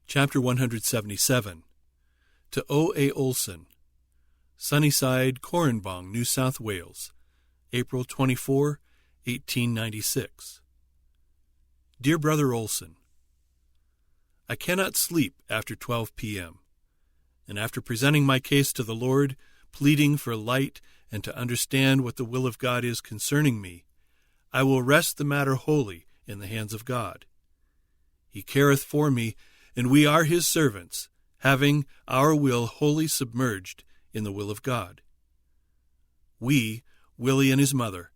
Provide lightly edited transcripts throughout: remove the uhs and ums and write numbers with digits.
Chapter 177. To O.A. Olsen, Sunnyside, Corranbong, New South Wales, April 24, 1896. Dear Brother Olsen, I cannot sleep after 12 p.m., and after presenting my case to the Lord, pleading for light and to understand what the will of God is concerning me, I will rest the matter wholly in the hands of God. He careth for me, and we are his servants, having our will wholly submerged in the will of God. We, Willie and his mother,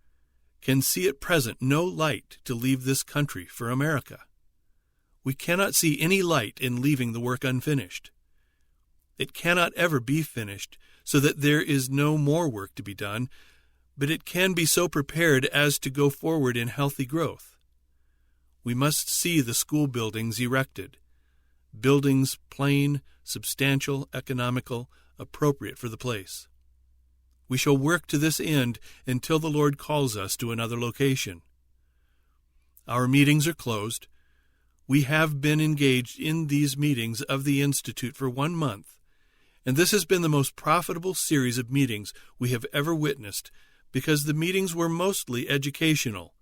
can see at present no light to leave this country for America. We cannot see any light in leaving the work unfinished. It cannot ever be finished so that there is no more work to be done, but it can be so prepared as to go forward in healthy growth. We must see the school buildings erected, buildings plain, substantial, economical, appropriate for the place. We shall work to this end until the Lord calls us to another location. Our meetings are closed. We have been engaged in these meetings of the Institute for 1 month, and this has been the most profitable series of meetings we have ever witnessed, because the meetings were mostly educational,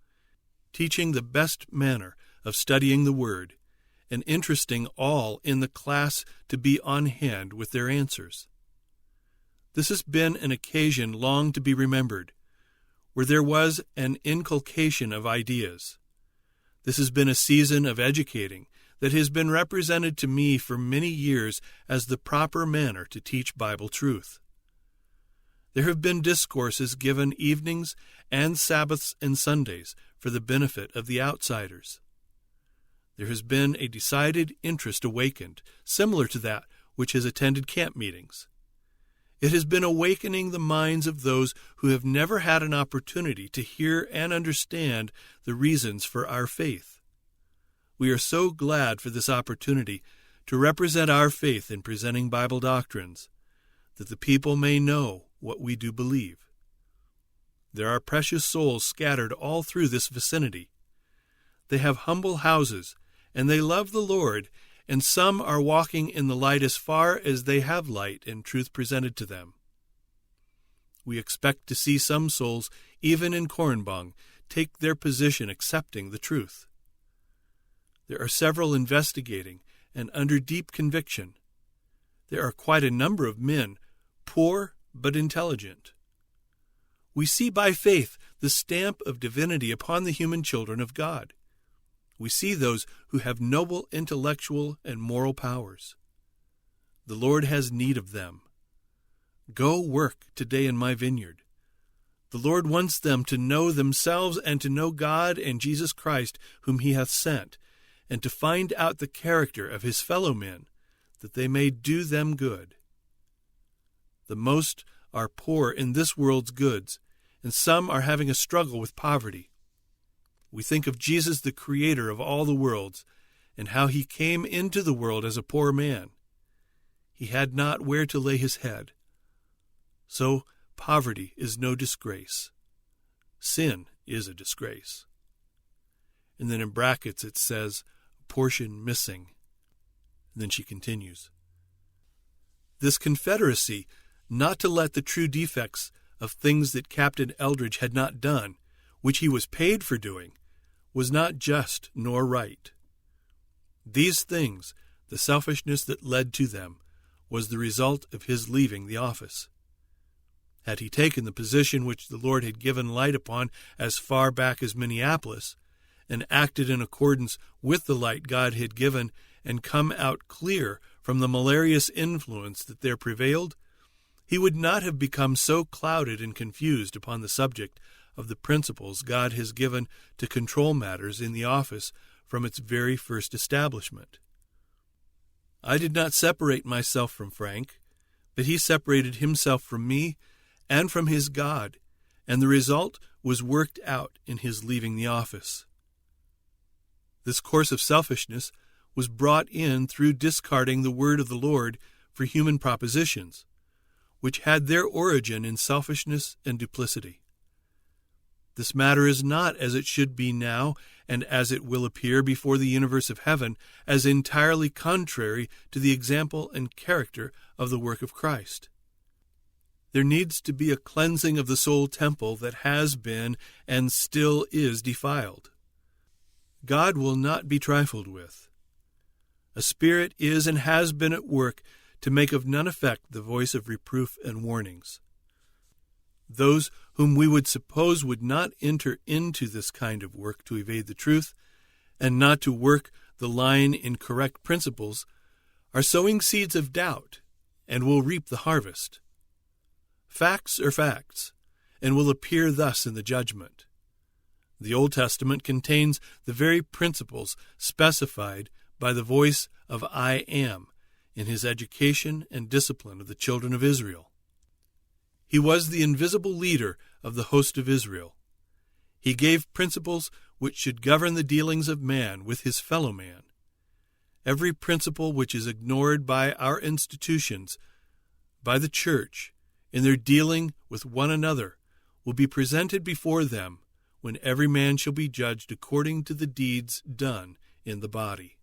teaching the best manner of studying the Word, and interesting all in the class to be on hand with their answers. This has been an occasion long to be remembered, where there was an inculcation of ideas. This has been a season of educating that has been represented to me for many years as the proper manner to teach Bible truth. There have been discourses given evenings and Sabbaths and Sundays for the benefit of the outsiders. There has been a decided interest awakened, similar to that which has attended camp meetings. It has been awakening the minds of those who have never had an opportunity to hear and understand the reasons for our faith. We are so glad for this opportunity to represent our faith in presenting Bible doctrines, that the people may know what we do believe. There are precious souls scattered all through this vicinity. They have humble houses, and they love the Lord, and some are walking in the light as far as they have light and truth presented to them. We expect to see some souls, even in Corranbong, take their position accepting the truth. There are several investigating and under deep conviction. There are quite a number of men, poor but intelligent. We see by faith the stamp of divinity upon the human children of God. We see those who have noble intellectual and moral powers. The Lord has need of them. Go work today in my vineyard. The Lord wants them to know themselves and to know God and Jesus Christ, whom he hath sent, and to find out the character of his fellow men, that they may do them good. The most are poor in this world's goods, and some are having a struggle with poverty. We think of Jesus, the Creator of all the worlds, and how he came into the world as a poor man. He had not where to lay his head. So poverty is no disgrace. Sin is a disgrace. And then in brackets it says, portion missing. And then she continues. This confederacy, not to let the true defects of things that Captain Eldridge had not done, which he was paid for doing, was not just nor right. These things, the selfishness that led to them, was the result of his leaving the office. Had he taken the position which the Lord had given light upon as far back as Minneapolis, and acted in accordance with the light God had given, and come out clear from the malarious influence that there prevailed, he would not have become so clouded and confused upon the subject of the principles God has given to control matters in the office from its very first establishment. I did not separate myself from Frank, but he separated himself from me and from his God, and the result was worked out in his leaving the office. This course of selfishness was brought in through discarding the word of the Lord for human propositions, which had their origin in selfishness and duplicity. This matter is not as it should be now, and as it will appear before the universe of heaven, as entirely contrary to the example and character of the work of Christ. There needs to be a cleansing of the soul temple that has been and still is defiled. God will not be trifled with. A spirit is and has been at work to make of none effect the voice of reproof and warnings. Those whom we would suppose would not enter into this kind of work to evade the truth, and not to work the line in correct principles, are sowing seeds of doubt, and will reap the harvest. Facts are facts, and will appear thus in the judgment. The Old Testament contains the very principles specified by the voice of I Am in his education and discipline of the children of Israel. He was the invisible leader of the host of Israel. He gave principles which should govern the dealings of man with his fellow man. Every principle which is ignored by our institutions, by the church, in their dealing with one another, will be presented before them when every man shall be judged according to the deeds done in the body.